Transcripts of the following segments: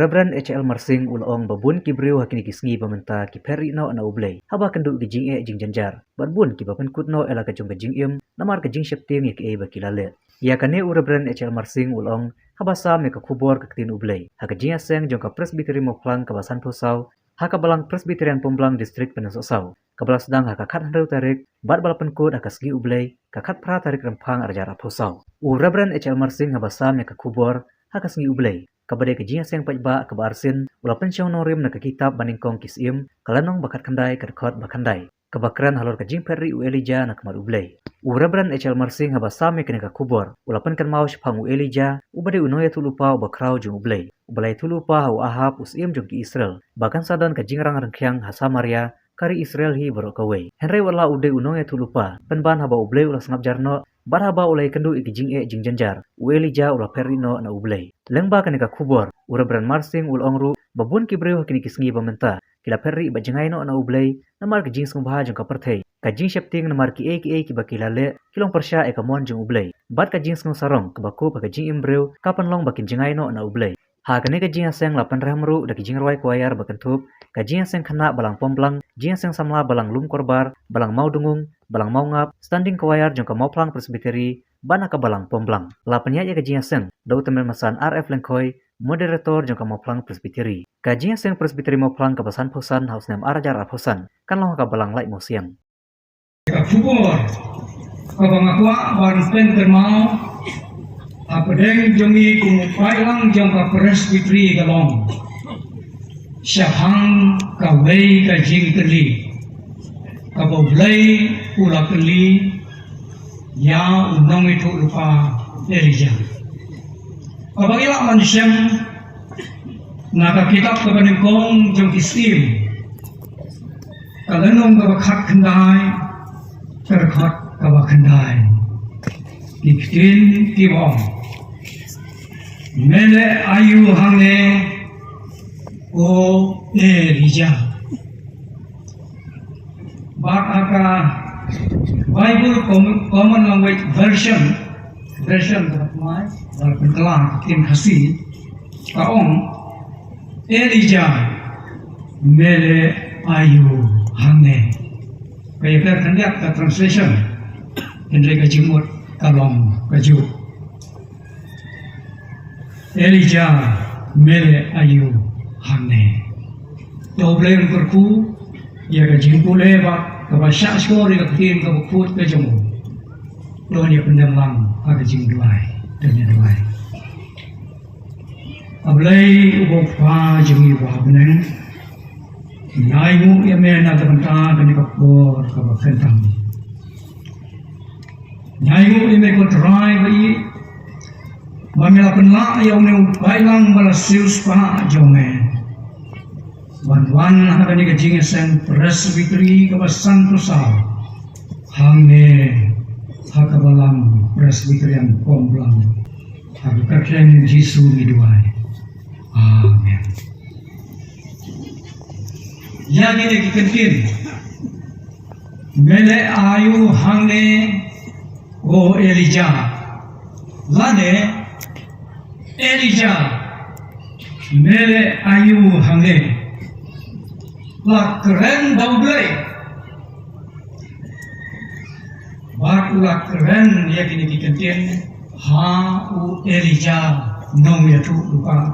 Reverend HL Marsing ulong babun kibriu hakini kisngi bamenta ki peri no na ublay. Haba kenduk ki jing jing janjar. Barbun ki bapen kutno ela ka jong ka jing namar ka jing sheptim ya ki bakilale. Ya kane Reverend HL Marsing ulong haba sam ka kubor ka tin ublay. Haka jing aseng jong ka presbytery moklang ka basan pusau. Haka balang presbyterian Pomblang district penasosau. Kabala sedang haka kat handau tarik bat balapan kod haka segi ublay ka kat pra tarik rempang arjara pusau. Reverend HL Marsing haba sam ka kubor haka segi ublay. Kabade ke jing seng pajba ke barsin ulapan syong norim na ke kitab baningkong kisim kalanong bakat kandai ke dekot bakandai kebakran halor ke jing peri u Elijah na kemar ublay. Reverend HL Marsing haba same ke ka kubor ulapan kan mau syapang u Elijah ubade unoya tulupa ubakrau jung ublay. Ubalai tulupa hau Ahab usim jung ki Israel bahkan sadan ke jing rang rengkyang hasa Maria kari Israel hi borok kawai. Henry wala ude unoya tulupa penban haba ublay ulas ngap jarno barhaba ulai kendu iki jing janjar u Elijah ula perino na ublay. Lengba kani ka kubor Reverend Marsing ulongru babun kibreu kini kisngi bamenta kila perri ba jengai no na ublay namar ke jing sungbaha jong ka perthei ka jing shepting namar ki ki bakilale kilong persya e ka mon jong ublay bat ka jing sung sarong ka baku ka jing imbreu kapan long bakin jengai no na ublay. Ha kani ka jing aseng lapan rahmru da ki jing rwai kwayar bakentup ka jing aseng khana balang pomblang jing aseng samla balang lum korbar balang mau dungung balang mau ngap standing kwayar jong ka mau plang presbytery bana ka balang pomblang lapanya ya ka jing aseng dau temen masan RF lengkoi moderator jong ka mau plang presbytery ka jing aseng presbytery mau plang ka basan posan haus nem arajar aposan kan long ka balang lai museum ka kubor ka bangakwa baru pen termau apedeng jongi kumupai lang jong ka presbytery galong syahang ka wei ka jing keli ka boblay pula keli ya unong itu lupa Elijah. Apabila manusia naka kitab kebaningkong jong kistim kalenong kabakat kendai terkat kabakandai ikin tibong mele ayu hangne o Elijah. Bakaka Bible Common Language version bermakna berkelang tim kasih kaong Elijah mele ayu hangne kaya kandiat ka translation Hendrik kajimut kalong kaju Elijah mele ayu hangne doble berku ya kajimpule bak kabasya skor ya tim kabukut kajamu doanya pendalang aga jing duai doanya duai ablay ubok pa jing iwa benen naimu ya mena tabanta kani kapor kabakentang naimu ime ko try bai mamela penla ya unu bailang balasius pa jome Bantuan haka ni kajing sen presbytery kabasan pusau hangne haka balang presbyterian Pomblang haka kakeng Jisu miduai amen. Ya gini kikentin mele ayu hangne o Elijah lane Elijah mele ayu hangne la keren daublay bak la keren ya kini dikentien ha u Elijah nong ya tu lupa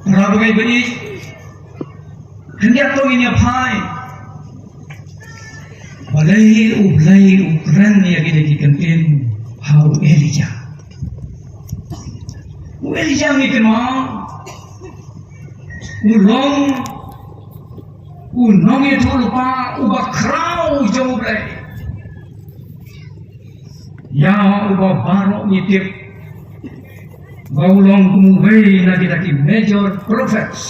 rabai bani hendak tong ini apai balai u keren ya kini dikentien ha u Elijah Elijah ni mau unong itu lupa ubah kerau jauh belai ya ubah barok nitip baulong kumubai lagi major prophets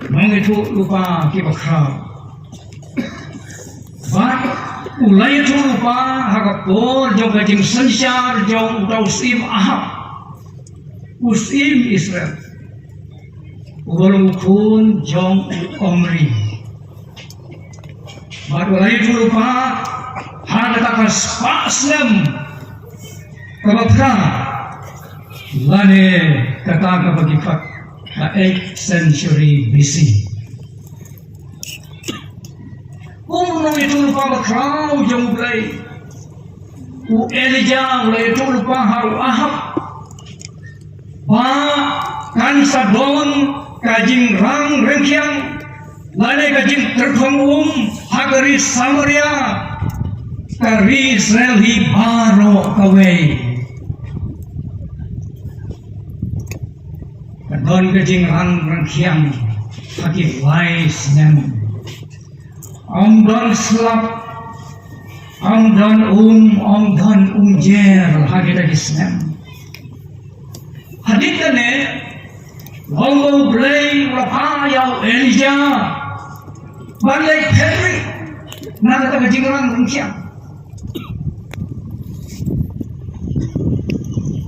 nong itu lupa kiba kerau bat ulai itu lupa hagapor jauh gajing sensyar jauh utau sim Ahab Usim Israel walaupun jong Omri baru lagi lupa hada takas pasnem Kapapra, lane kata kapagifat na 8th century BC. Kung nung ito lupa makraw yung ulay, u Elijah ulay ito lupa haru ahap, pa kan sabon kajing rang rengkiang, lane kajing tertong hagari Samaria, kari Israel hi baro kaway. Kadon kajing rang rengkiang, hagi wise nem. Ông don slap, ông don jer, hagi lagi senam. Hadit kene, longo blay rapayau Elijah, balai Henry, nada tak jingrang rungkiang.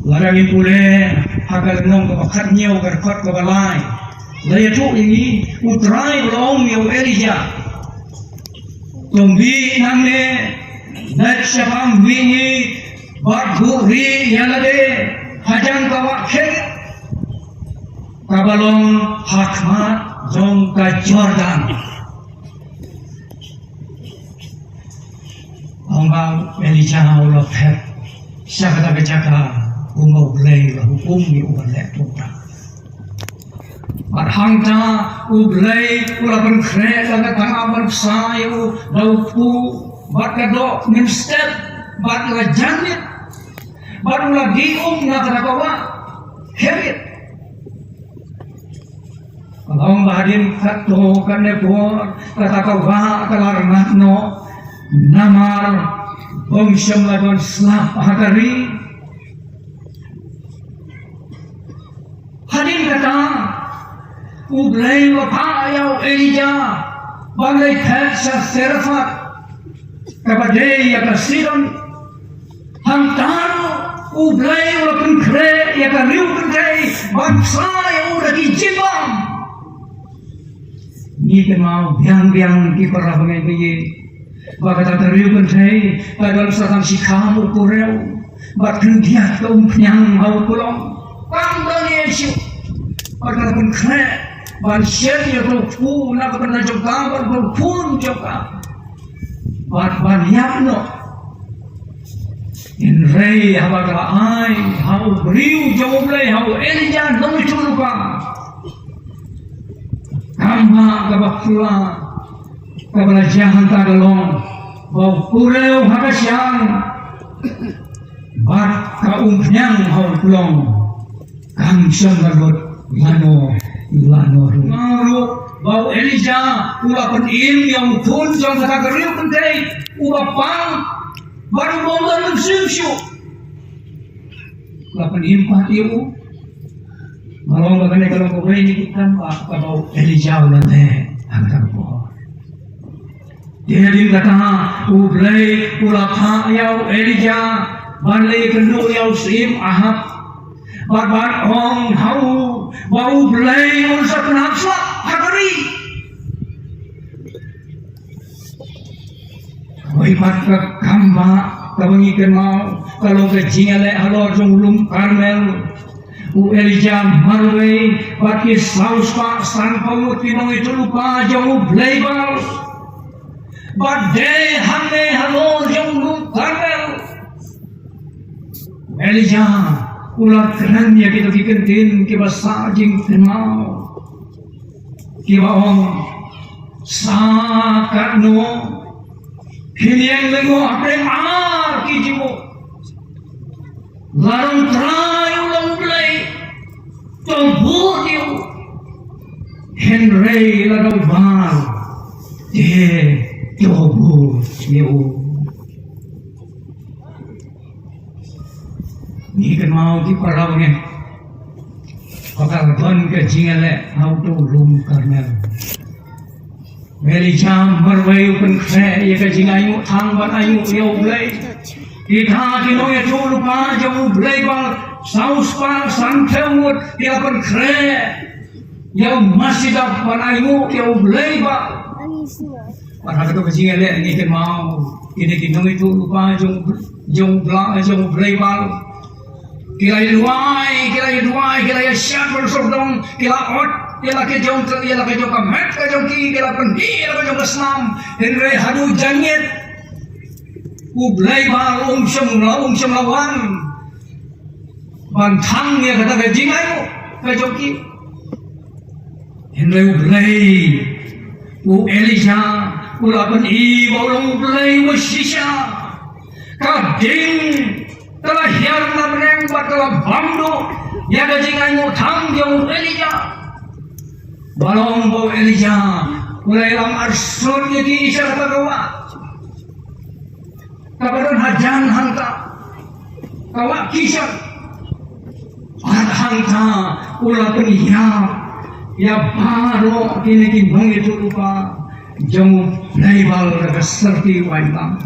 Larang pule, hagal nong kapakat niau karpat kabalai. Laya tu ini utrai long niau Elijah. Tumbi nangne nakshapam wingi badhuri yalade hajan kawakhet kabalong hakmat jong ka Jordan Ongba Elijah ulo phet syakata kecaka umau blay la hukum ni ubalek tuta Hangta ublay ulapan kre laga tangaban sayo daupu bat kadok nimstep bat laga janit bat ula gium na kanakawa herit Kalau bahadin kato kanepor katakawa kalarnat no namar bongsyam lagon slap hakari hadin kata Ublay wapayau Elijah, balay pet sa Seraphat, kapaday ya kasidon, hangtano, ublay wapang kre ya kariw kantay, bansay udah dijibam. Ni kemau biang-biang kiparah bangay bayi, bagat kariw kantay, tagal sa tang sikamu kurew, bakang diat kaumpnyang hau kulong, pangdani esyo, pagkakapang kre, Bansyar ya berpu nak pernah juga berpun juga. Banyak no. In rei habaga ai hau briu jaublay hau Elijah dong chuluka. Kamba kabakula kabalajahan tagalong bau kureu hakasyang bat kaumpnyang hau kulong kang siyang lagot lano Ngaru bau Elijah ula penim yang pun jang kata geriu pentai ula pang baru bomba mensimsyu ula penim patiu malang bagane kalau kau ini kan apa bau Elijah ula teh angkat po dia kata ublay ula pa yau Elijah balai kendu yau sim ahap barbar ong hau bau belai unsur penafsa hakari koi pat ke kamba kawangi kenau kalau ke jingale halor jonglum Karmel u Elijah marway baki saus pak sang pamut pinong itu lupa jauh belai bal badai hane halor jonglum Karmel Elijah ulat keren ya kita bikin kiba sajing tenau kiba ong sakat no kiniang lengo apeng ar kijimu larang try ulang play tombur diu Henry lagaw bar de tombur diu ni kan mau di parau ni pakal don ke jingale auto room Karmel Elijah berway pun kre ya ke jingayu thang ban ayu yo blai itha ki no ya chul pa jo blai bal saus pa sang themut ya pun kre ya masjid ban ayu yo blai ba Para itu kejingale ni kan mau ini kinong itu lupa jong blai bal kilai duai, kilai syat bersordong, kila ot, kila kejong kamet, kejong ki, kila pendi, kila kejong keslam, henry hadu jangit, ublay ba syam lawan, bantang ya kata kejing ayo, kejong ki, henry ublay, Elija, ulapan ulong ublay wasisya, kading telah hiar na meneng batala bamdo ya gajingan mo thang yung Elija balong bo Elija ulay lang arson niya di isa kagawa kabaron hajan hangka kawa kisar at hangka ula penihap ya baro kinikinong itu lupa jong laibal nagaserti waibang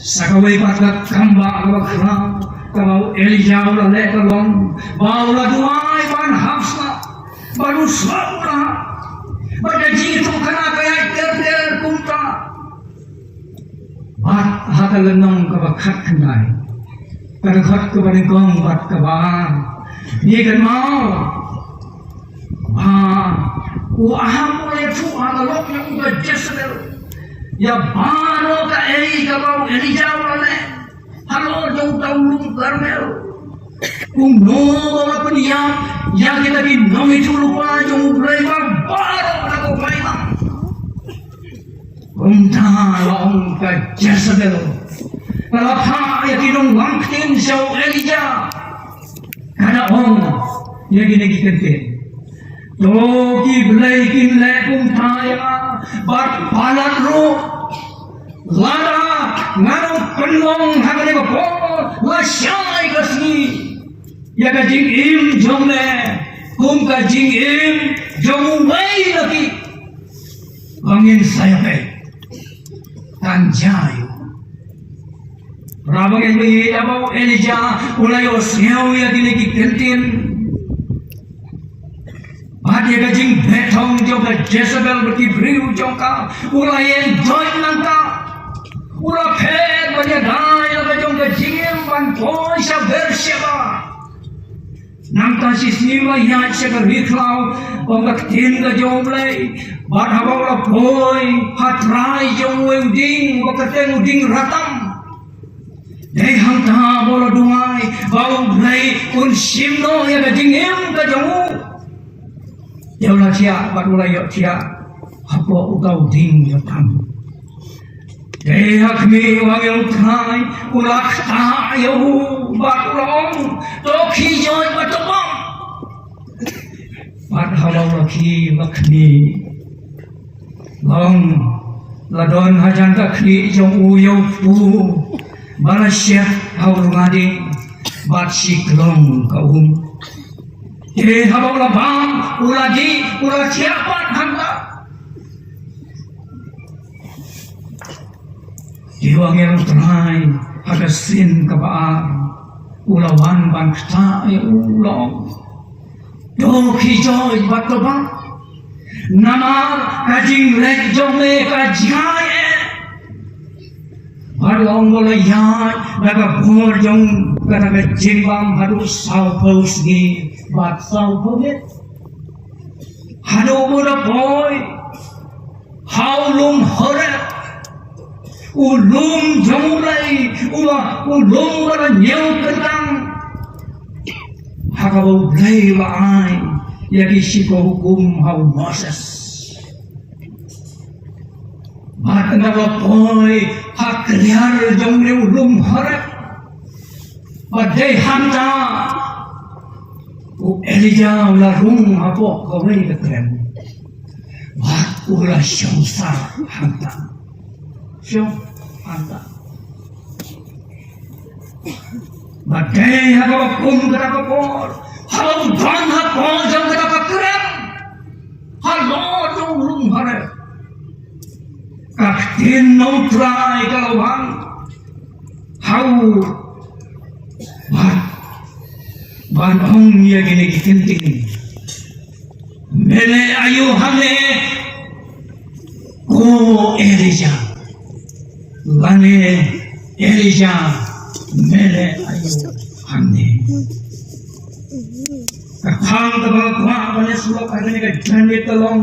sakaway patat kamba agakra kalau Elija ulah lekalong baulah duai ban hafsa baru sabra bagaji itu kena kaya ter kumta bat hatalenong kabakat kenai karakat kebanegong bat kabar dia kan mau aham mulai tuh atalok yang udah jesel ya baro ka Elija ulane halo jauh taulung karmel kung no wala peniam ya kita di nong itu lupa jauh baro na ko kailang kung talong ka Jezebel kalapa ya kinong langkin sa Elija kada on ya ginigikantin Toki belaikin lekung taya bat palat ro lada ngarong penong hagane ko la syai kasni ya kajing im jomle kum kajing im jomu mai lagi angin saya pe tanjayo rabang yang bagi abau Elija ulai osneu ya diniki kentin Adia gajing betong joka Jezebel berkibriu joka ulai enjoy nangka ula pet banyak daya gajong gajing ban toy sa bersyaba nangka sisniwa ya sa riklau onggak tin gajong ulai bat hawa ula boy hatrai jong uding bakateng uding ratam dai hangta bolo duai bau ulai un simno ya gajing em gajong Yaulah cia, barulah yuk cia, apa utau ding yotam. Deyak mi wangil kai, ulak tayo, batrong, toki joy batobong. Badhalau laki lakni, long, ladon hajan kakli jong uyau pu, balasyat haur ngading, bat siklong kaum. Habang labang, ulah siapat hangga. Diwangil terai, hagasin kabaar, ulawan bangsa ya ulong. Doki joy batobang, nama kajing lek jome kajiaye. Barong boleh yai, daga bor jong kata jimbang harus saupos ni bat saupos. Hado boda boy, haulum hore, ulum jomulai, ulum boda nyau kentang. Hakabau blay laai, yagi siko hukum hau Moses. Bat naga boy, hak liar jom le ulum hore. Badai hanta Elija ulah rung apa kau ni keren. Bat ulah syamsar hanta. Syam hanta. Badai haka kum kata kapor. Halau dan haka jam kata keren. Halau jom ulum hore. Kaktin no try kalau bang. How ban ong ya gini kinting mele ayu hame ko Elija lane Elija mele ayu हमने खान तबा कुआ बने सुलो करने का झंडे तलों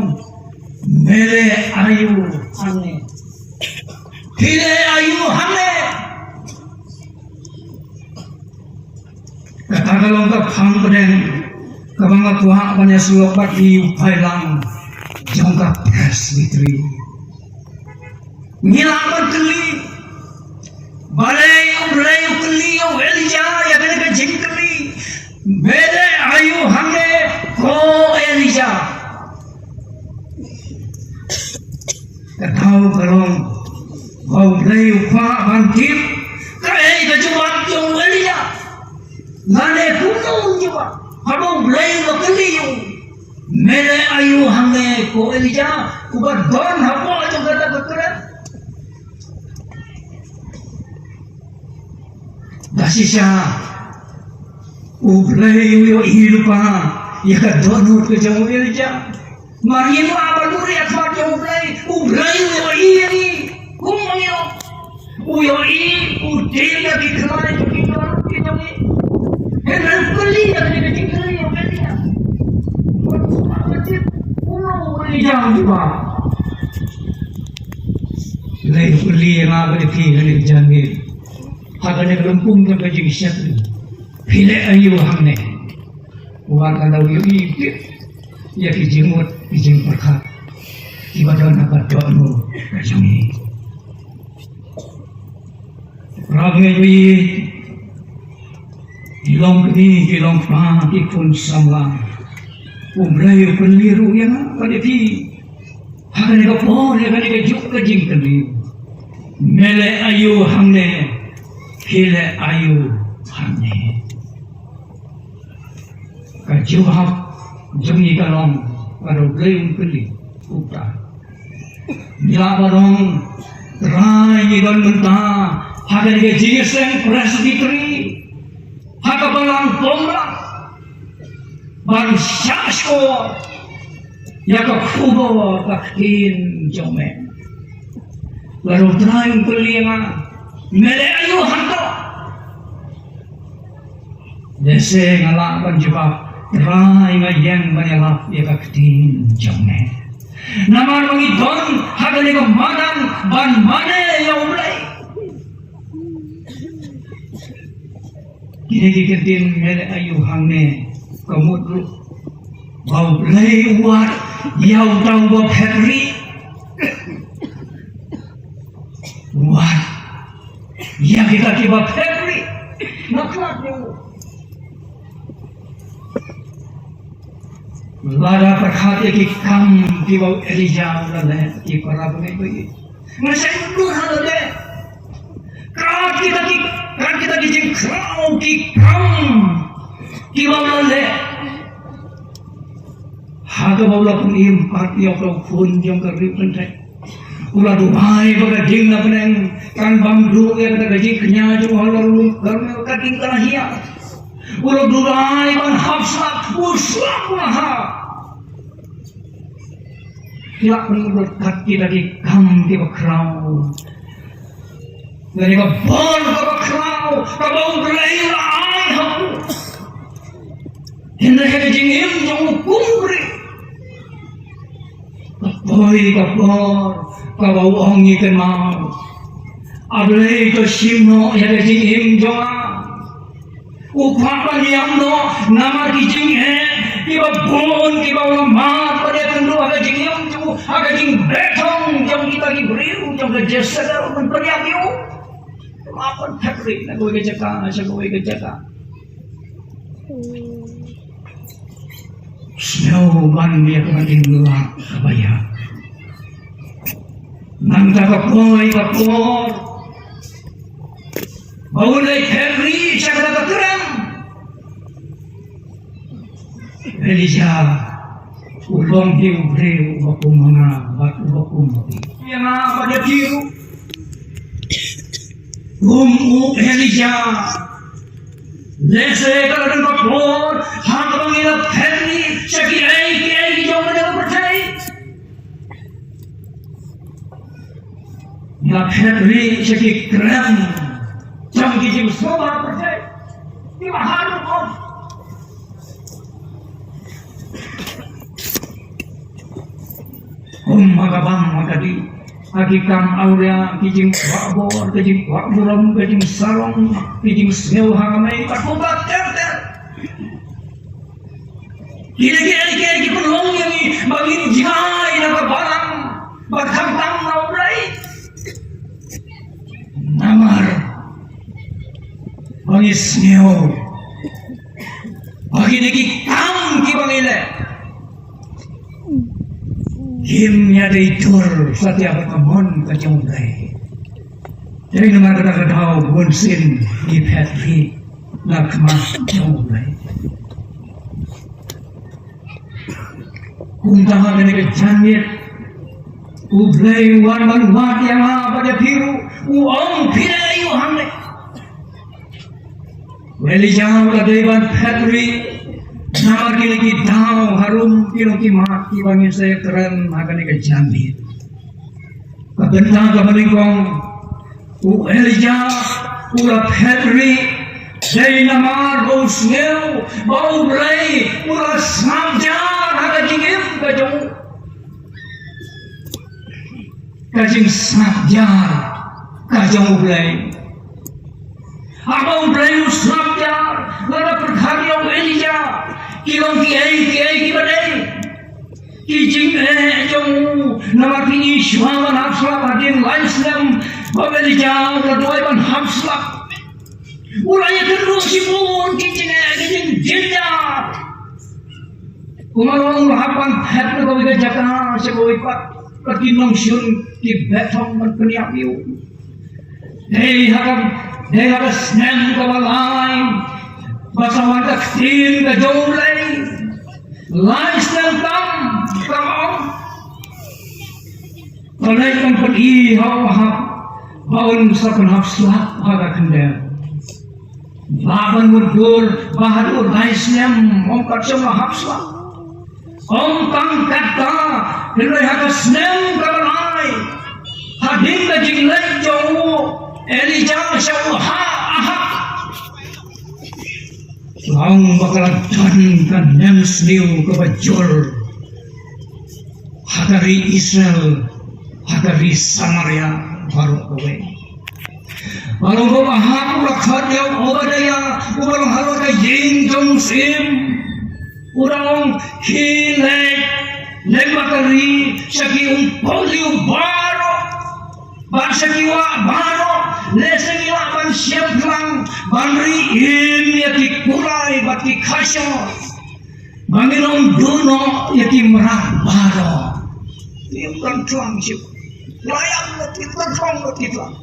मेरे आयु हमने फिरे आयु हमने kata kalau tak faham benen kabanga kuha bane sulo pati upailang jangka presbytery ngilaman keli balai ublai keli o elija ya bene ka jingkeli mere ayu hamne ko elija katau kalong bau blai upha bangkit kai ka jumat jong elija ngane punong jiwa habang blay wa kaliyo mere ayu hange ko elija kubar don hapo ajo kata bakara dasisha ublay yo ilupa ya ka don ke jamu elija marino abaduri akmat yo ublay yo iri kumayo uyo i udela dikhane jo kitani dan kali yang dikecil kali yang kalian, macam pulau yang juga. Lain kali yang apa di kali jangan, hanya kelempung kan kaji siap ni. Pilih ayu hamne, bukan kalau you itu, ya kijimut kijim perkat, ibadah nak doanu kajami. Ramai Ilong ni ilong pa ikun sama umray peliru yang pada pi hakan ka por ya kan ka juk ka jing kali mele ayu hamne hile ayu hamne ka jawab jami kalong karo bleum kali uta nila barong rai don menta hakan ka jing sen presbytery haka balang pomra ban shasko yaka kubo takin jome lalu teraing pelinga mele ayu hanto dese ngalak ban jebab teraing ayang banelap yaka tin jome naman mangidon haka nika manan ban mane ya ulai Kini diketin mere ayu hangne kamudru bau lewat yau tau bau Henry wah ya kita tiba Henry naklat ni lara perhati ki kam tiba Elijah lane ki parab me bagi masih mundur halade kan kita dijeng krau ki kam ki bawale haga bawla pun im parti okro pun jong ka ripente ula dubai baga jing na peneng kan bamdu ya ka gaji kenya jo halor garme ka ting kalahia ula dubai ban hafsa uswa ha ya pun kaki lagi kam ki bakrau dari ka bon ka bakrau ka bau belaila ai ha Hendak kita jingim jauh kumri, kapoi kapor, kabau ongi kenal, ablay to simno ya jingim jauh, upapan yang do nama kijinghe, kiba bon kiba ulamat pada kendu ada jingim jauh, ada jing betong jauh kita kiberiu jauh kejasa dalam periakiu, maafkan takrik nak gue kejaka, asal gue kejaka. Snow ban dia kemarin gelap kabaya. Nanta kapoi kapor. Bau lay Henry siapa tak terang. Elijah ulong hiu breu baku mana batu baku mati. Yang apa dia biru? Elijah. Lese kalau dengan kapor, hang bangila Henry, saki ai jauh mana percaya. Ya Henry saki keren, jauh kijim semua percaya. Di mahalo ko. Magabang magadi. Agikam aurea kijing wakbor, kijing wakburam, kijing sarong, kijing snew hangamay, patpupat terter. Kira-kira penulong yang bagin jihai na kabarang baghamtang na ulay. Namar bagi snew bagi nagikam kibangile. Himnya ditur setiap kamon kacungkai. Jadi nama kata-kata bunsin di petri lakmah jungkai. Kuntaha dari kejangit, ublay wan yang pada biru, uang pirai uhangne. Welijang kadaiban petri. Nama kini kita harum kilo kimat kibangin saya keren akan ikan jambi. Kabentang kabalingkong Elija ula Petri dari nama bau snew bau blay ula samjar akan jingim kajong kajing samjar kajong blay. Abang blay samjar lada perkhariau Elija. Kilong kiai kibadai kijing jong nama kini syuaman hapslap hadin laislam babel jauh laduai ban hapslap ulaya kedua sibun kijing jenda kumalong hapan hat na kawika jaka sa kawipat katinong syun ki betong man peniapiu hei hakam snem kawalay Basawan kaktin ka jolay lais ng kamong kalay kang pag-ihaw baon sa panhapslap hagakandel baban mudur bahadur lais niyang mongkat sa mahapslap tangkat ka hilay hagas niyang kabalay hading ka jinglay jaw Elija siya ahak Lang bakalagtan ka nemsliw kabajol Hagari Israel Hagari Samaria baru kawe baru ko ahap lakhat yaw obadaya ubarang halo ka ying jong sim urang kilay nagmakari saki poliw baro bansakiwa baro lesengiwa ban siaplang banri yaki kulay bati kasyo banginong duno yaki merah baro yung rantlang siya layang natin rantlang natin lang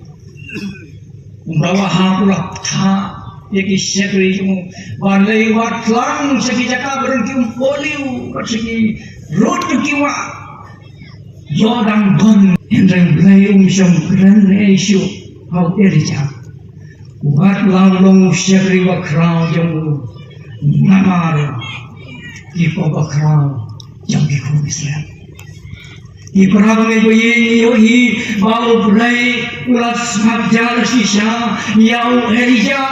bawa hapulak ta yaki syakri yung balay watlang sa kijaka berhenti poliw kasi rot kiwa yodang don hendreng blayong siyang kren esyo hau Elija Wat lang syakri bakraw yung namar ipo bakraw yung ikong Israel. Iparang ito i bau bray ulas magjar sisya yaw Elija.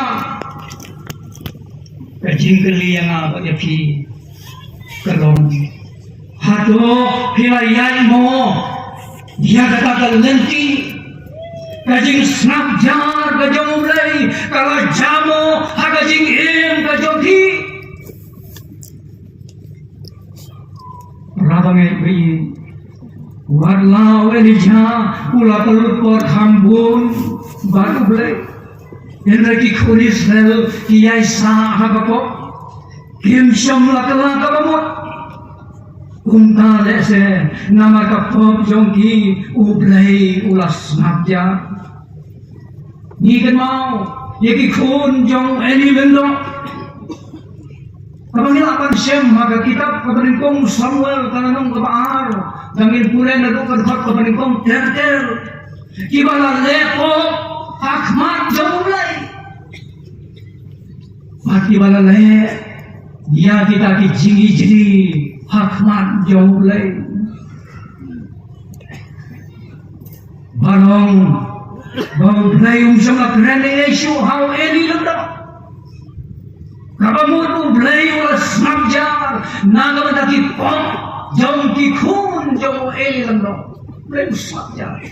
Kajing keliyang apa yapi kalong hato hilayan mo dia katakan lenti kajing snapjar kajong ulay kalajamo hakajing kajong hi rabang ay warlaw Elija ula pelupor hambun baru ulay Enraki Israel kiyay sa habako kim siyam lakalaka bamot Kumtale se nama kapop jongki ublay ulas nabja. Nikan mau yaki kun jong eni mendo. Kapangilapan siyem maga kitab kapaningkong Samuel kananong kapaar. Dangin pulay na dukan kot kapaningkong ter. Kibala lepo hakmat jong ublay. Mati bala le dia kita kijingi-jingi hakmat jauh lay barong bau dayung sama krene Yesu hau eli lenda Kamu beli ulas samjar, naga mendaki pom, jom kikun jom eli lembong, beli samjar.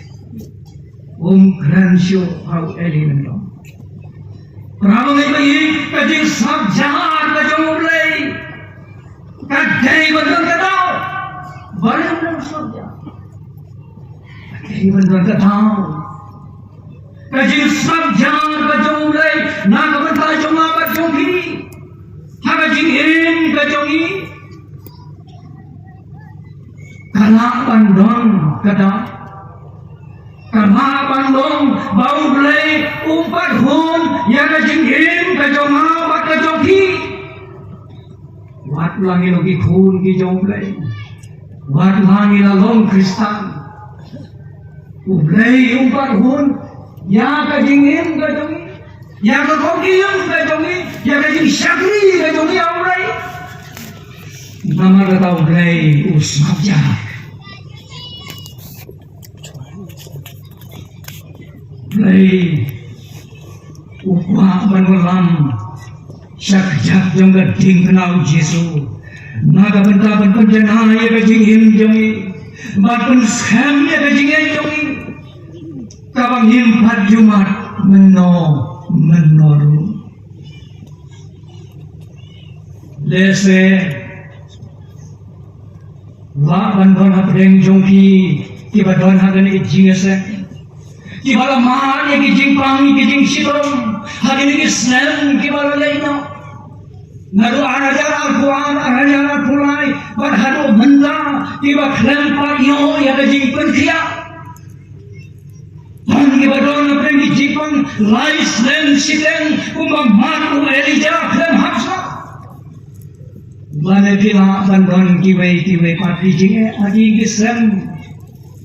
Gransio hau eli lembong. Pramu ngai kajing samjar kajong beli, kadai betul kadau, balik betul samjar. Kadai betul kadau. Kajing samjar kajong beli, naga mendaki jom apa jom kiri. Kajing in kajong i, kala bandong kada, kala bandong bau belai umpat hun, ya kajing in kajong apa kajong ki, wat langi logi hun ki jong belai, wat langi lalong Kristan, belai umpat hun, ya kajing in kajong i. Yang kekokian kajongi, yang kajing syakri kajongi aurai. Nama kata aurai usmabja. Aurai upah menulam syakjak yang gading kenal Yesus. Naga bentapan penjana ya kajing him jongi, batun skam ya kajing jongi. Kabang himpat Jumat menurut lese wa bandon apeng jongki tiba don hagan ijing ese tiba lama ya kijing pang kijing sitom hagan ini snem tiba laino naru arajar al-Quran arajar al-Quran berhadu benda tiba kelempar yo ya kijing penkia Badon aprengi jipang lais len siteng umamatu Elijah dan Hafsa. Bane pila bandon kiwei pati jinge adi gisem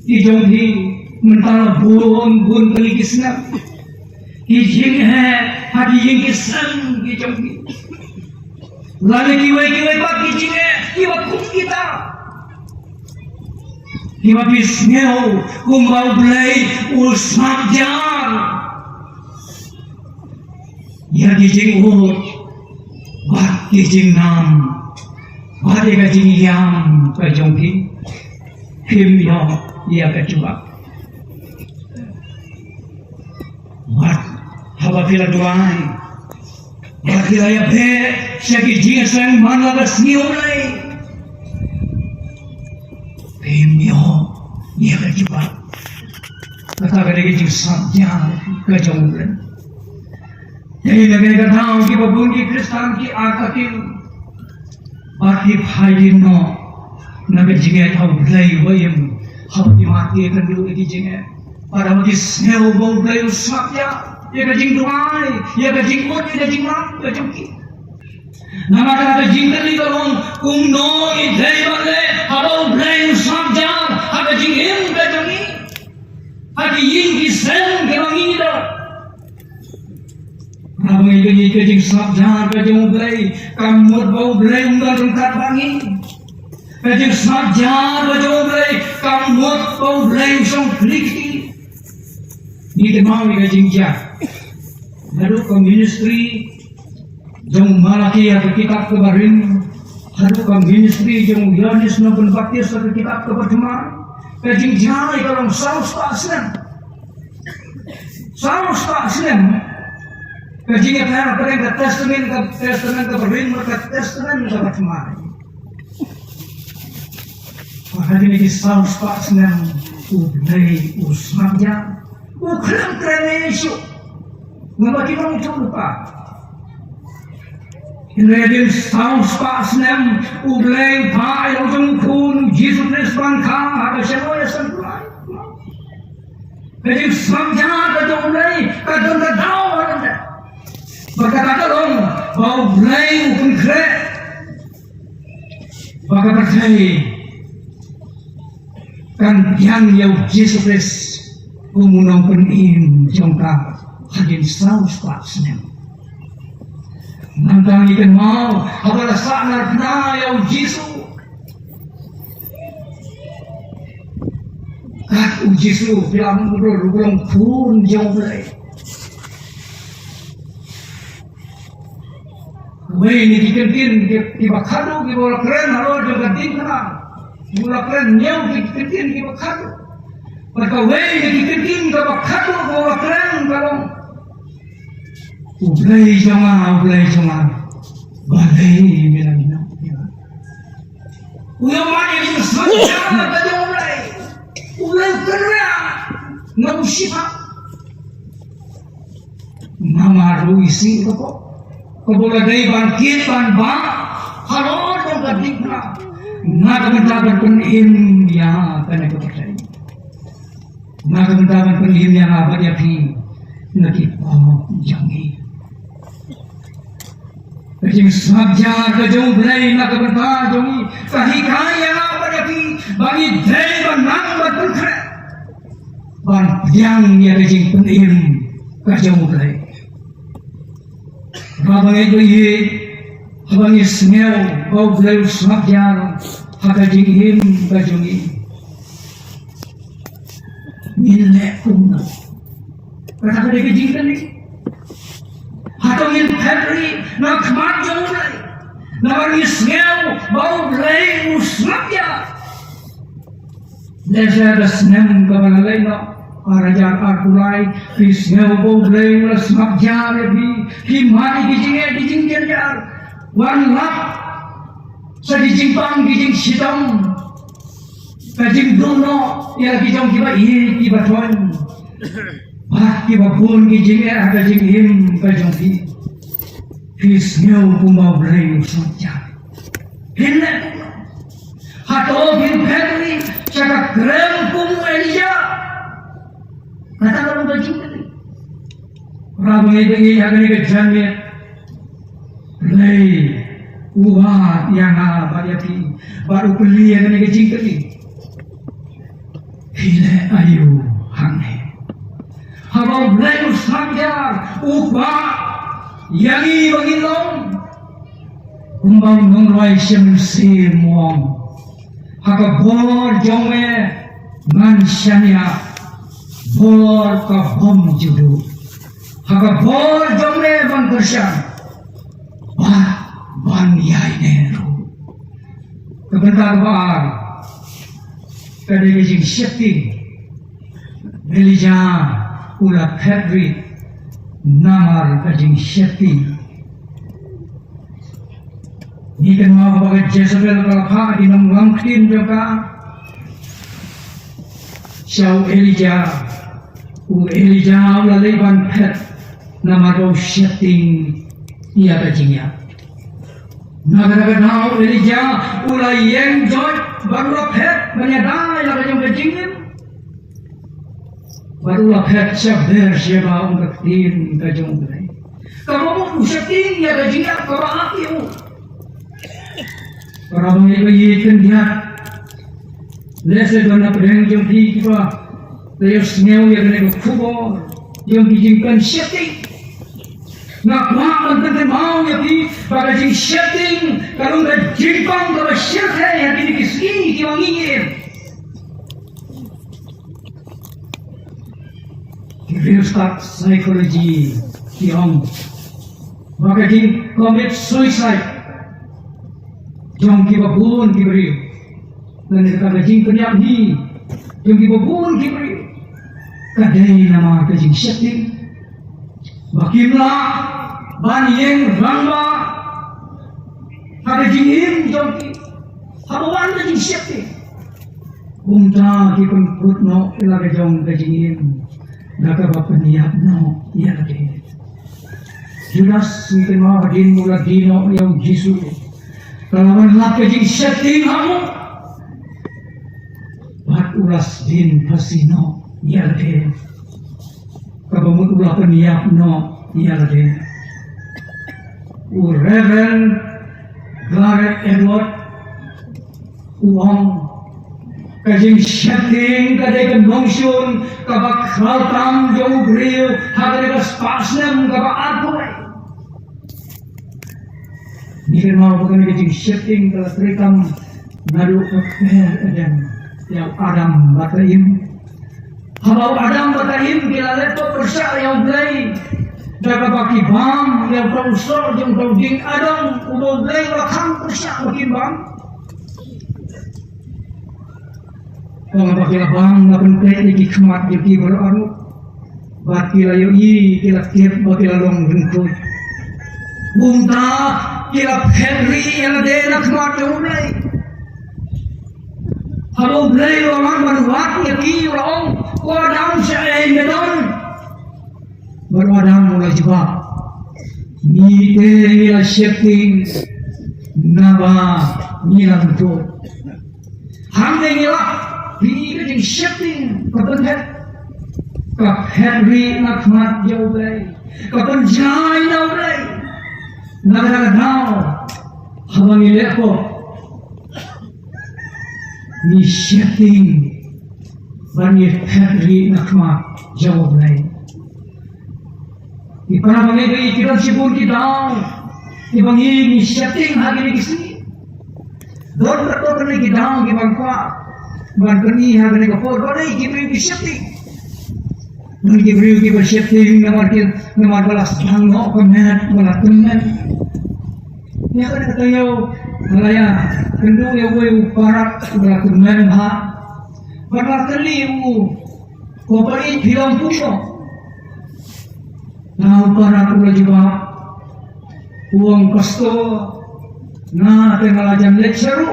ijong hi mentara bun pelikisna ijing he adi jing gisem ijong hi lane kiwei pati jinge kiwa kum kita Iba bisngeo kumbau belai usmabjar. Ya kijing ut, bat kijing nam, bat kijing yam kajongki, kim yo ya kajubak. Bat haba pila duai, bat pila ya be, siya kijing asang manlaga sneo belai. Pemio, ia kejebak. Kata kali kejeng sabja kejauhan. Jadi negara kata kita bunyi Kristen ki akatil, akib hadirno, naga jinge tahu belai bayam, hati mati akan dulu kejengnya. Pada mati sneo bau belai sabja, ia kejeng doai, ia kejeng mut, ia kejeng ram, kejengki. Nama kata jingkali kalong kumno idai bale haro brain sabjar haka jingin kajongi haki yin kisen kewangi ida Rabang ikani kajing sabjar kajong blai kamut bau blai ungar ungkat bangi kajing sabjar kajong blai kamut bau blai usong klikti ni demau kajing jah baru ke ministry jong malaki ya kitab kebarin hadu ka ministry jong Yohanes na Pembaptis sa kitab kepercuma kajing jai kalau saus paslen kajing apa yang testament kebarin mereka testament kepercuma hari ini saus paslen udai usmanya ukram krenesu ngabaki kamu lupa Iledin saus pasnem ubleng pai ujung kun Yesus Kristus bangka ada siapa yang sempurna. Jadi samja kata ubleng kata tahu ada. Berkata dong bau ubleng pun kre. Baka percaya kan yang Yesus Kristus umunong penim jongka hadin saus pasnem. Nantang ikan mau, apabila sanar na yang Yesus. Kat Yesus bilang belum pun jauh lagi. Wei ni dikentin ki bakado ki bola keren halo juga tingkah. Bola keren nyau ki dikentin ki bakado. Maka wei ni dikentin ki bakado bola keren kalau ublay jangan balai mina. Uya mani ni saja tadi ublay keren ngau siapa. Mama ruisi kok. Keboleh dari bangkit bang, halo dong kadikna, nagaman penim ya kena kepercayaan, nagaman penim yang apa dia pi, nanti jangi, kecing sabja kejauh belai nagaman jangi, kahikaya apa dia pi, bagi dari benang berpengkret, ban yang dia kecing penim kejauh belai. Abang itu abang ismeu, bau beliau sabjar, haka jingim kajungi, milik umno. Kata dia kejingkan ni, haka min Februari nak maju mulai, nak ismeu, bau beliau sabjar. Desa dasnem kawan lain nak. Arajar arkulai, pisau bau belai ulas makjar lebih, himari dijing jar, wan lap, sedijing pang dijing sidong, kajing dono, ya kijong kiba kiba tuan, kiba pun kijing ada jing him kajong ki, pisau bau belai ulas makjar, hilang, hato bin Februari, cakap krem kumu Elia. Kata kalau bajing tadi, orang ini akan kejannya, play, ubat yang apa dia pi, baru beli yang ini kejing tadi, hile ayu hange, kalau play usahjar, ubat yang ini bagi long, kumbang nongrai semsim wong, haka bor jome mansanya. Bor ka bom judu, haka bor jomle ban kersan, ban yai neru. Kebentar bar, kadang jing shifting, belija ula Februari, namar kadang shifting. Ni kan mau bagai Jezebel kalapa di nonglangkin juga, Syau Elijah. Elijah lalai ban pet nama do shifting ia kajingnya. Naga nau Elijah ulai yang joy baru pet menyadai laga yang kajingin. Baru pet sabar siapa untuk tim kajong belai. Kamu mau shifting ia kajingnya kau apiu. Orang ini kan dia lese dona pedang jom di kita. Dia sengaja yang kena kubur, yang dijingkan setting. Nak makan tentang mau ya pi, pada jing setting, kalau nggak jingkang kalau setting yang ini kesini kiwang ingin. Kita start psychology kiwang, maka jing commit suicide, jom kita pun diberi, dan kita jing kenyak ni, jom kita pun diberi. Kadai nama kajing setting, bakimlah baniyeng rangba, ada jingim joki, habawan kajing setting. Unta kipun putno ilaga jong kajingim, daga bapaniap no iya lagi. Judas mungkin mau hadin mula dino yang jisu, kalau menlap kajing setting kamu, bat ulas din pasino. Iya lagi, kabamut ulah peniap no, iya lagi. Reverend Garrett Edward, uang, kajing setting, kajing mongsun, kabak khaltam jauh beriu, hadir ke spasnem, kabak apoy. Ini mau bukan kajing setting, kalau teritam ngadu keper dan yang Adam bataim. Habau Adam bataim bila lepo persak yang belai Daga baki bang yang kau usor yang kau ding adong udah beli wakang persyak makin bang. Kau baki bang ngapain kaya lagi kemat jadi beranu. Baki layu i kila kip baki lalong rengkut. Bungta kila Henry yang ada nak kemat yang mulai. Kalau beli orang berbuat ya ki orang wadam saya medon. Berwadam mulai jebak. Ni teh shifting naba nilang tu. Hamde nila ni ke shifting kapan het kap Henry nakmat jauh belai kapan jai jauh belai naga dao habang ileko ni shifting bani Henry nakmat jauh belai. Ipana bangai kita sibuk kita, ibangi ni setting hari ni kisi. Don berdoa ni kita, ibangkwa, bangkani hari ni kapor, don ni kita ni setting. Don kita setting, namar balas bangok pemet, balas pemet. Ni kan kata yo, malaya, kendu yo parat, balas pemet ha. Balas kali yo, kau beri film puno. Nah, para pula juga uang kosto na tengalajan lecture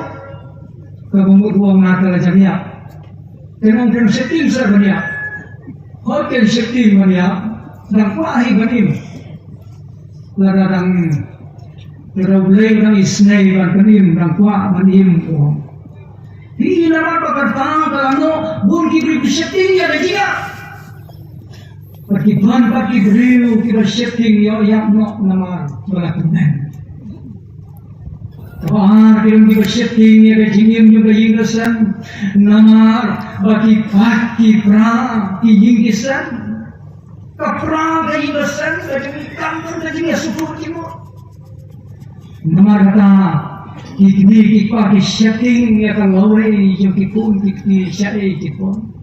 kebumut uang na tengalajan ya tengong setting sir bania hotel setting bania dan kuahi banim ladang terobले dan isnei banim dan kuah banim uang ini nama pekerjaan kalau bun kibri setting ya dia Perkiban pagi beriu kita shifting yo yang nok nama belakukan. Wah kita shifting ya kejingim juga yingkesan nama bagi pagi pra yingkesan kapra yingkesan kejing kampung kejing suku kimo. Nama kata ini pagi shifting ya kalau yang kipun kipun syai kipun.